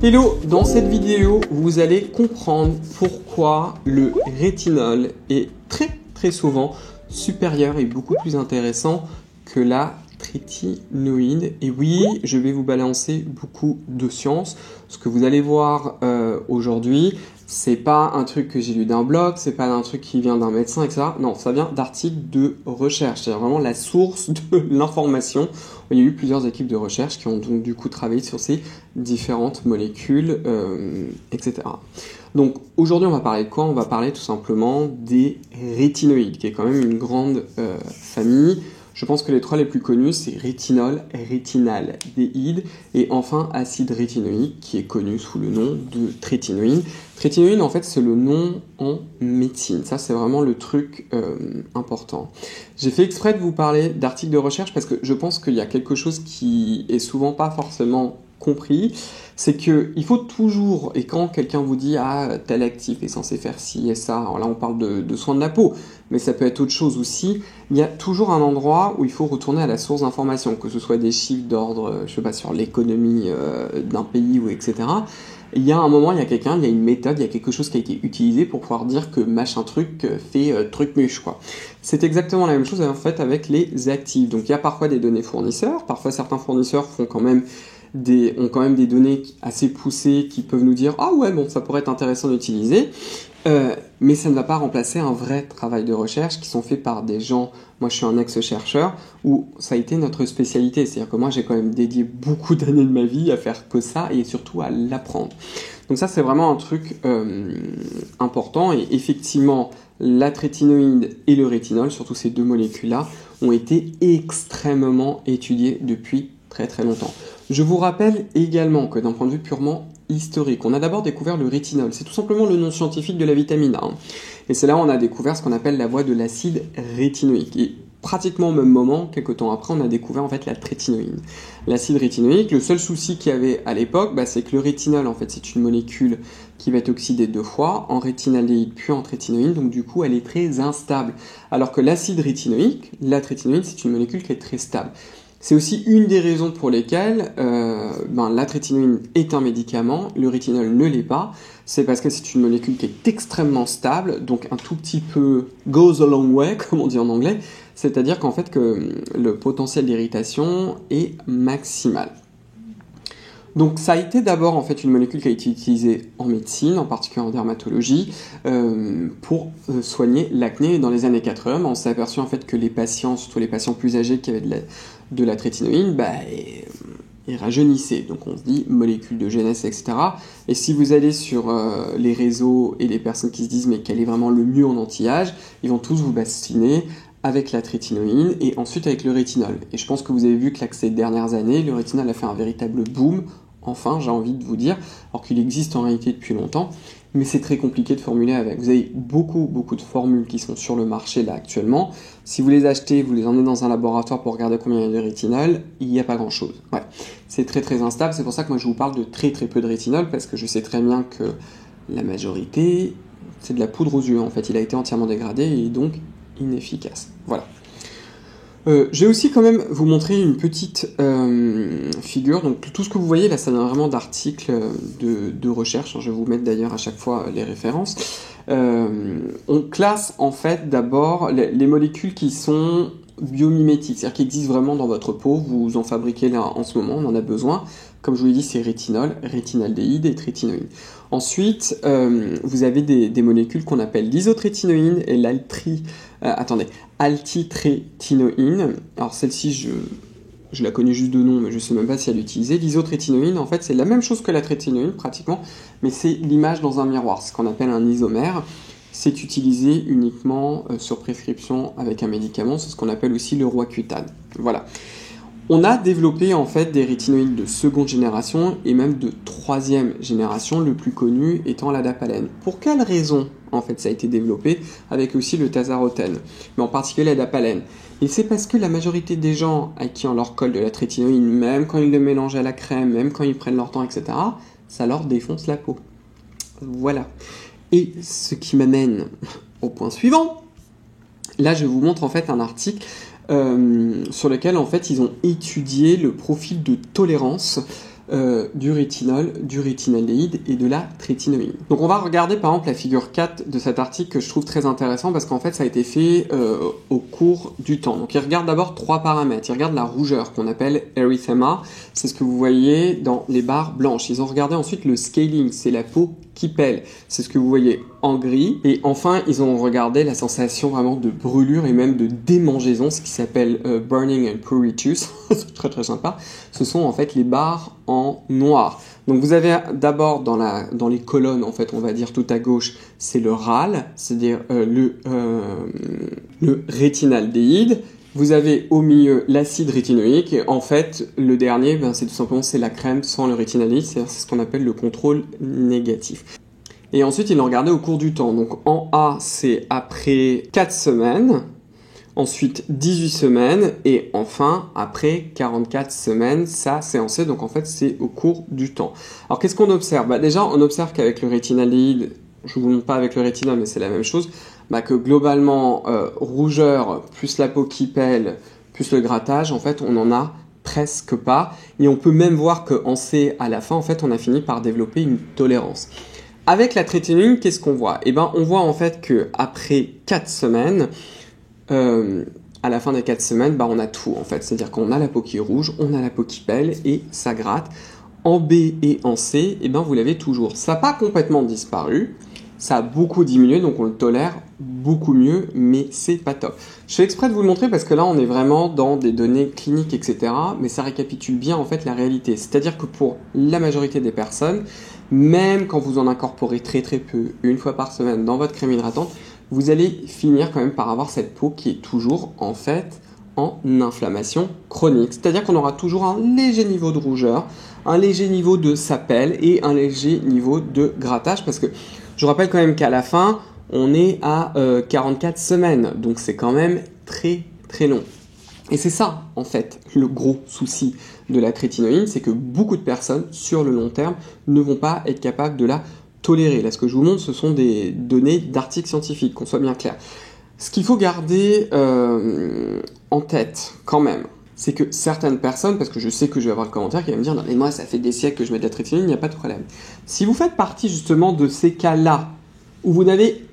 Hello, dans cette vidéo, vous allez comprendre pourquoi le rétinol est très souvent supérieur et beaucoup plus intéressant que la trétinoïde. Et oui, je vais vous balancer beaucoup de science. Ce que vous allez voir aujourd'hui, c'est pas un truc que j'ai lu d'un blog, c'est pas un truc qui vient d'un médecin, etc. Non, ça vient d'articles de recherche. C'est vraiment la source de l'information. Il y a eu plusieurs équipes de recherche qui ont donc du coup travaillé sur ces différentes molécules, etc. Donc aujourd'hui, on va parler de quoi? On va parler tout simplement des rétinoïdes, qui est quand même une grande famille. Je pense que les trois les plus connus, c'est rétinol, rétinaldéhyde et enfin acide rétinoïque, qui est connu sous le nom de trétinoïde. Trétinoïde, en fait, c'est le nom en médecine. Ça, c'est vraiment le truc important. J'ai fait exprès de vous parler d'articles de recherche parce que je pense qu'il y a quelque chose qui est souvent pas forcément compris, c'est qu'il faut toujours, et quand quelqu'un vous dit « Ah, tel actif est censé faire ci et ça », alors là on parle de soins de la peau, mais ça peut être autre chose aussi, il y a toujours un endroit où il faut retourner à la source d'information, que ce soit des chiffres d'ordre, je sais pas, sur l'économie d'un pays ou etc. Il y a un moment, il y a quelqu'un, il y a une méthode, il y a quelque chose qui a été utilisé pour pouvoir dire que machin truc fait truc muche, quoi. C'est exactement la même chose en fait avec les actifs. Donc il y a parfois des données fournisseurs, parfois certains fournisseurs ont quand même des données assez poussées qui peuvent nous dire « Ah ouais, bon, ça pourrait être intéressant d'utiliser ». Mais ça ne va pas remplacer un vrai travail de recherche qui sont faits par des gens, moi je suis un ex-chercheur, où ça a été notre spécialité, c'est-à-dire que moi j'ai quand même dédié beaucoup d'années de ma vie à faire que ça et surtout à l'apprendre. Donc ça c'est vraiment un truc important et effectivement la trétinoïde et le rétinol, surtout ces deux molécules-là, ont été extrêmement étudiées depuis très longtemps. Je vous rappelle également que d'un point de vue purement historique, on a d'abord découvert le rétinol, c'est tout simplement le nom scientifique de la vitamine A. Et c'est là où on a découvert ce qu'on appelle la voie de l'acide rétinoïque. Et pratiquement au même moment, quelques temps après, on a découvert en fait la trétinoïde. L'acide rétinoïque, le seul souci qu'il y avait à l'époque, c'est que le rétinol, en fait, c'est une molécule qui va être oxydée deux fois, en rétinaldéhyde puis en trétinoïde, donc du coup, elle est très instable. Alors que l'acide rétinoïque, la trétinoïde, c'est une molécule qui est très stable. C'est aussi une des raisons pour lesquelles la trétinoïde est un médicament, le rétinol ne l'est pas. C'est parce que c'est une molécule qui est extrêmement stable, donc un tout petit peu goes a long way, comme on dit en anglais. C'est-à-dire qu'en fait que le potentiel d'irritation est maximal. Donc ça a été d'abord en fait une molécule qui a été utilisée en médecine, en particulier en dermatologie, pour soigner l'acné. Dans les années 80, on s'est aperçu en fait que les patients, surtout les patients plus âgés qui avaient de la trétinoïde, ils rajeunissaient. Donc on se dit molécule de jeunesse, etc. Et si vous allez sur les réseaux et les personnes qui se disent mais quel est vraiment le mieux en anti-âge, ils vont tous vous bassiner avec la trétinoïde et ensuite avec le rétinol. Et je pense que vous avez vu que là, ces dernières années, le rétinol a fait un véritable boom, enfin j'ai envie de vous dire, alors qu'il existe en réalité depuis longtemps, mais c'est très compliqué de formuler avec. Vous avez beaucoup de formules qui sont sur le marché là actuellement. Si vous les achetez, vous les emmenez dans un laboratoire pour regarder combien il y a de rétinol, il n'y a pas grand chose. Ouais. C'est très instable, c'est pour ça que moi je vous parle de très peu de rétinol, parce que je sais très bien que la majorité, c'est de la poudre aux yeux en fait, il a été entièrement dégradé et donc inefficace. Voilà. Je vais aussi quand même vous montrer une petite figure. Donc tout ce que vous voyez là, ça vient vraiment d'articles de recherche. Je vais vous mettre d'ailleurs à chaque fois les références. On classe en fait d'abord les molécules qui sont biomimétiques, c'est-à-dire qui existent vraiment dans votre peau. Vous en fabriquez là en ce moment, on en a besoin. Comme je vous l'ai dit, c'est rétinol, rétinaldéhyde et trétinoïde. Ensuite, vous avez des molécules qu'on appelle l'isotrétinoïne et altitrétinoïne. Alors celle-ci, je la connais juste de nom, mais je ne sais même pas si elle est utilisée. L'isotrétinoïne, en fait, c'est la même chose que la trétinoïne, pratiquement, mais c'est l'image dans un miroir, ce qu'on appelle un isomère. C'est utilisé uniquement sur prescription avec un médicament, c'est ce qu'on appelle aussi le Roaccutane. Voilà. On a développé en fait des rétinoïdes de seconde génération et même de troisième génération, le plus connu étant l'adapalène. Pour quelle raison en fait ça a été développé avec aussi le tazarotène, mais en particulier l'adapalène? Et c'est parce que la majorité des gens à qui on leur colle de la trétinoïde, même quand ils le mélangent à la crème, même quand ils prennent leur temps, etc., ça leur défonce la peau. Voilà. Et ce qui m'amène au point suivant. Là, je vous montre en fait un article sur lequel en fait ils ont étudié le profil de tolérance du rétinol, du rétinaldéhyde et de la trétinoïne. Donc on va regarder par exemple la figure 4 de cet article que je trouve très intéressant parce qu'en fait ça a été fait au cours du temps. Donc ils regardent d'abord 3 paramètres. Ils regardent la rougeur qu'on appelle erythema, c'est ce que vous voyez dans les barres blanches. Ils ont regardé ensuite le scaling, c'est la peau qui pèle, c'est ce que vous voyez en gris. Et enfin ils ont regardé la sensation vraiment de brûlure et même de démangeaison, ce qui s'appelle burning and pruritus, c'est très très sympa. Ce sont en fait les barres en noir. Donc vous avez d'abord dans les colonnes, en fait, on va dire tout à gauche, c'est le RAL, c'est-à-dire le rétinaldéhyde. Vous avez au milieu l'acide rétinoïque et en fait le dernier, c'est tout simplement c'est la crème sans le rétinaldéhyde, c'est ce qu'on appelle le contrôle négatif. Et ensuite ils l'ont regardé au cours du temps. Donc en A c'est après 4 semaines. Ensuite 18 semaines et enfin après 44 semaines, ça c'est en C, donc en fait c'est au cours du temps. Alors qu'est-ce qu'on observe? Déjà on observe qu'avec le rétinaldéhyde, je ne vous montre pas avec le rétinol mais c'est la même chose, que globalement rougeur plus la peau qui pèle plus le grattage, en fait on n'en a presque pas et on peut même voir qu'en C à la fin en fait on a fini par développer une tolérance. Avec la trétinoïne, qu'est-ce qu'on voit? On voit en fait qu'après 4 semaines, à la fin des 4 semaines, on a tout en fait. C'est-à-dire qu'on a la peau qui est rouge, on a la peau qui pèle et ça gratte. En B et en C, vous l'avez toujours. Ça n'a pas complètement disparu, ça a beaucoup diminué, donc on le tolère beaucoup mieux, mais c'est pas top. Je fais exprès de vous le montrer parce que là, on est vraiment dans des données cliniques, etc. Mais ça récapitule bien en fait la réalité. C'est-à-dire que pour la majorité des personnes, même quand vous en incorporez très très peu, une fois par semaine dans votre crème hydratante, vous allez finir quand même par avoir cette peau qui est toujours en fait en inflammation chronique. C'est-à-dire qu'on aura toujours un léger niveau de rougeur, un léger niveau de sapelle et un léger niveau de grattage parce que je vous rappelle quand même qu'à la fin, on est à 44 semaines. Donc c'est quand même très très long. Et c'est ça, en fait, le gros souci de la trétinoïne, c'est que beaucoup de personnes, sur le long terme, ne vont pas être capables de la tolérer. Là, ce que je vous montre, ce sont des données d'articles scientifiques, qu'on soit bien clair. Ce qu'il faut garder en tête, quand même, c'est que certaines personnes, parce que je sais que je vais avoir le commentaire qui va me dire « Non mais moi, ça fait des siècles que je mets de la trétinoïne, il n'y a pas de problème. » Si vous faites partie justement de ces cas-là, où vous n'avez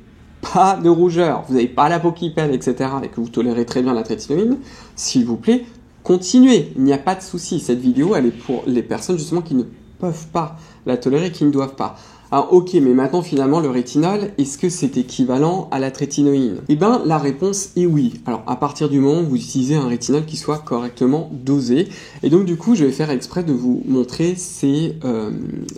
pas de rougeur, vous n'avez pas la peau qui pèle, etc., et que vous tolérez très bien la trétinoïne, s'il vous plaît, continuez, il n'y a pas de souci. Cette vidéo, elle est pour les personnes justement qui ne peuvent pas la tolérer, qui ne doivent pas. Alors ok, mais maintenant finalement le rétinol, est-ce que c'est équivalent à la trétinoïne? La réponse est oui. Alors à partir du moment où vous utilisez un rétinol qui soit correctement dosé, et donc du coup je vais faire exprès de vous montrer ces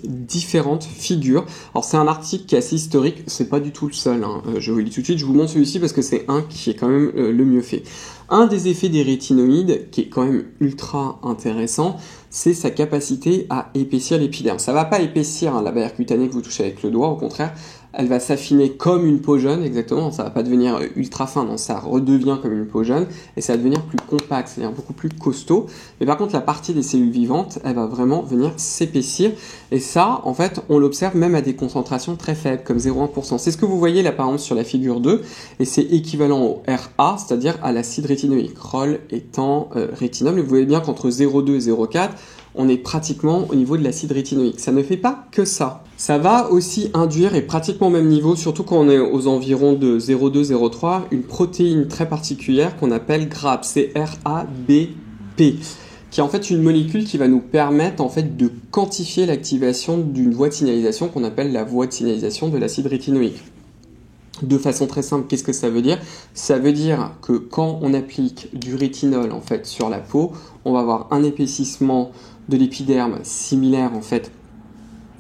différentes figures. Alors c'est un article qui est assez historique, c'est pas du tout le seul, je vous le dis tout de suite, je vous montre celui-ci parce que c'est un qui est quand même le mieux fait. Un des effets des rétinoïdes, qui est quand même ultra intéressant, c'est sa capacité à épaissir l'épiderme. Ça ne va pas épaissir la barrière cutanée que vous touchez avec le doigt, au contraire, elle va s'affiner comme une peau jeune, exactement, ça ne va pas devenir ultra fin, non, ça redevient comme une peau jeune, et ça va devenir plus compact, c'est-à-dire beaucoup plus costaud. Mais par contre, la partie des cellules vivantes, elle va vraiment venir s'épaissir, et ça, en fait, on l'observe même à des concentrations très faibles, comme 0,1%. C'est ce que vous voyez là, par exemple, sur la figure 2, et c'est équivalent au RA, c'est-à-dire à l'acide rétinoïque, ROL étant rétinol, et vous voyez bien qu'entre 0,2 et 0,4, on est pratiquement au niveau de l'acide rétinoïque. Ça ne fait pas que ça. Ça va aussi induire, et pratiquement au même niveau, surtout quand on est aux environs de 0,2, 0,3, une protéine très particulière qu'on appelle GRAB, c'est R-A-B-P, qui est en fait une molécule qui va nous permettre en fait de quantifier l'activation d'une voie de signalisation qu'on appelle la voie de signalisation de l'acide rétinoïque. De façon très simple, qu'est-ce que ça veut dire? Ça veut dire que quand on applique du rétinol en fait sur la peau, on va avoir un épaississement de l'épiderme similaire en fait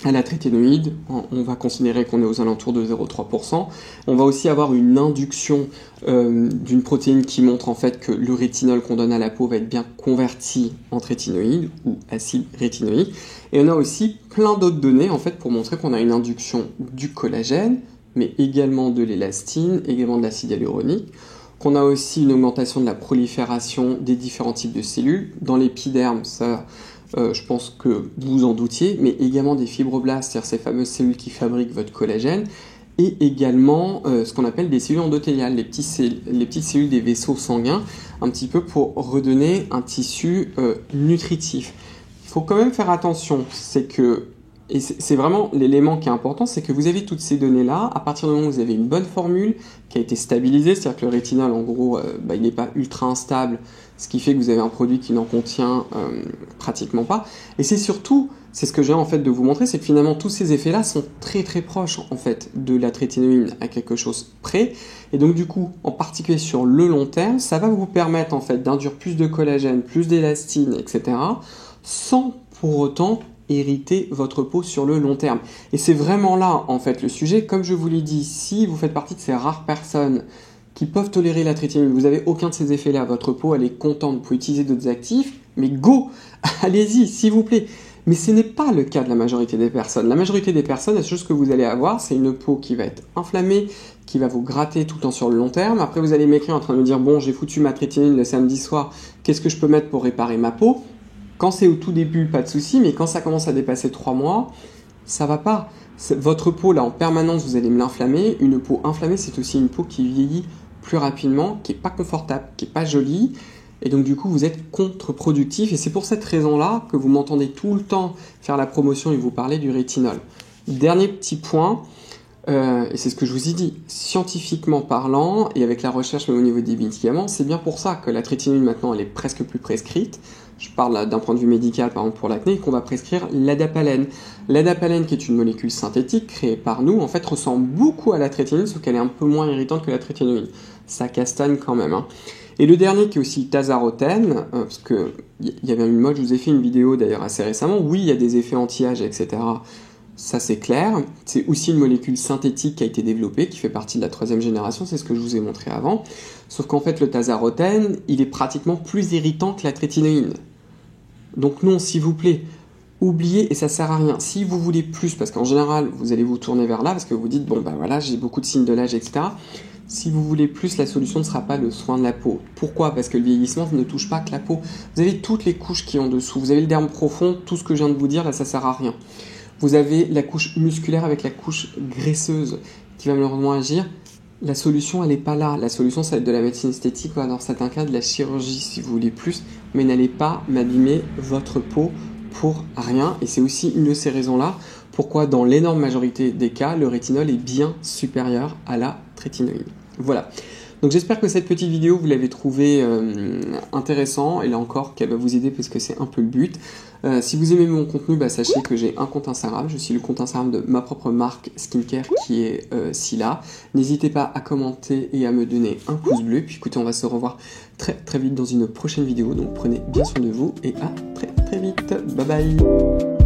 à la trétinoïde. On va considérer qu'on est aux alentours de 0,3%. On va aussi avoir une induction d'une protéine qui montre en fait que le rétinol qu'on donne à la peau va être bien converti en trétinoïde ou acide rétinoïque. Et on a aussi plein d'autres données en fait pour montrer qu'on a une induction du collagène, mais également de l'élastine, également de l'acide hyaluronique, qu'on a aussi une augmentation de la prolifération des différents types de cellules. Dans l'épiderme, ça, je pense que vous en doutiez, mais également des fibroblastes, c'est-à-dire ces fameuses cellules qui fabriquent votre collagène, et également ce qu'on appelle des cellules endothéliales, les petites cellules des vaisseaux sanguins, un petit peu pour redonner un tissu nutritif. Il faut quand même faire attention, et c'est vraiment l'élément qui est important, c'est que vous avez toutes ces données-là, à partir du moment où vous avez une bonne formule qui a été stabilisée, c'est-à-dire que le rétinol, en gros, il n'est pas ultra instable, ce qui fait que vous avez un produit qui n'en contient pratiquement pas. Et c'est surtout, c'est ce que j'ai en fait de vous montrer, c'est que finalement tous ces effets-là sont très très proches en fait de la trétinoïne à quelque chose près. Et donc du coup, en particulier sur le long terme, ça va vous permettre en fait d'induire plus de collagène, plus d'élastine, etc. sans pour autant hériter votre peau sur le long terme. Et c'est vraiment là, en fait, le sujet. Comme je vous l'ai dit, si vous faites partie de ces rares personnes qui peuvent tolérer la trétinoïne, vous n'avez aucun de ces effets-là, votre peau, elle est contente, vous pouvez utiliser d'autres actifs, mais go, allez-y, s'il vous plaît. Mais ce n'est pas le cas de la majorité des personnes. La majorité des personnes, la chose que vous allez avoir, c'est une peau qui va être inflammée, qui va vous gratter tout le temps sur le long terme. Après, vous allez m'écrire en train de me dire, bon, j'ai foutu ma trétinoïne le samedi soir, qu'est-ce que je peux mettre pour réparer ma peau ? Quand c'est au tout début, pas de souci, mais quand ça commence à dépasser 3 mois, ça va pas. Votre peau, là, en permanence, vous allez me l'inflammer. Une peau inflammée, c'est aussi une peau qui vieillit plus rapidement, qui n'est pas confortable, qui n'est pas jolie. Et donc, du coup, vous êtes contre-productif. Et c'est pour cette raison-là que vous m'entendez tout le temps faire la promotion et vous parler du rétinol. Dernier petit point, et c'est ce que je vous ai dit, scientifiquement parlant, et avec la recherche même au niveau des médicaments, c'est bien pour ça que la trétinoïne, maintenant, elle est presque plus prescrite. Je parle d'un point de vue médical, par exemple pour l'acné, qu'on va prescrire l'adapalène. L'adapalène, qui est une molécule synthétique créée par nous, en fait ressemble beaucoup à la trétinoïne, sauf qu'elle est un peu moins irritante que la trétinoïne. Ça castagne quand même. Hein. Et le dernier, qui est aussi le tazarotène, parce qu'il y avait une mode, je vous ai fait une vidéo d'ailleurs assez récemment, oui, il y a des effets anti-âge, etc. Ça, c'est clair. C'est aussi une molécule synthétique qui a été développée, qui fait partie de la 3e génération, c'est ce que je vous ai montré avant. Sauf qu'en fait, le tazarotène, il est pratiquement plus irritant que la trétinoïne. Donc non, s'il vous plaît, oubliez, et ça sert à rien. Si vous voulez plus, parce qu'en général, vous allez vous tourner vers là, parce que vous dites, bon ben voilà, j'ai beaucoup de signes de l'âge, etc. Si vous voulez plus, la solution ne sera pas le soin de la peau. Pourquoi ? Parce que le vieillissement ne touche pas que la peau. Vous avez toutes les couches qui ont dessous. Vous avez le derme profond, tout ce que je viens de vous dire, là, ça sert à rien. Vous avez la couche musculaire avec la couche graisseuse qui va malheureusement agir. La solution, elle n'est pas là. La solution, ça va être de la médecine esthétique, ou dans certains cas, de la chirurgie, si vous voulez plus. Mais n'allez pas m'abîmer votre peau pour rien. Et c'est aussi une de ces raisons-là pourquoi, dans l'énorme majorité des cas, le rétinol est bien supérieur à la trétinoïne. Voilà. Donc j'espère que cette petite vidéo, vous l'avez trouvée intéressant, et là encore qu'elle va vous aider parce que c'est un peu le but. Si vous aimez mon contenu, sachez que j'ai un compte Instagram, je suis le compte Instagram de ma propre marque skincare qui est Sila. N'hésitez pas à commenter et à me donner un pouce bleu, puis écoutez, on va se revoir très très vite dans une prochaine vidéo, donc prenez bien soin de vous et à très très vite, bye bye.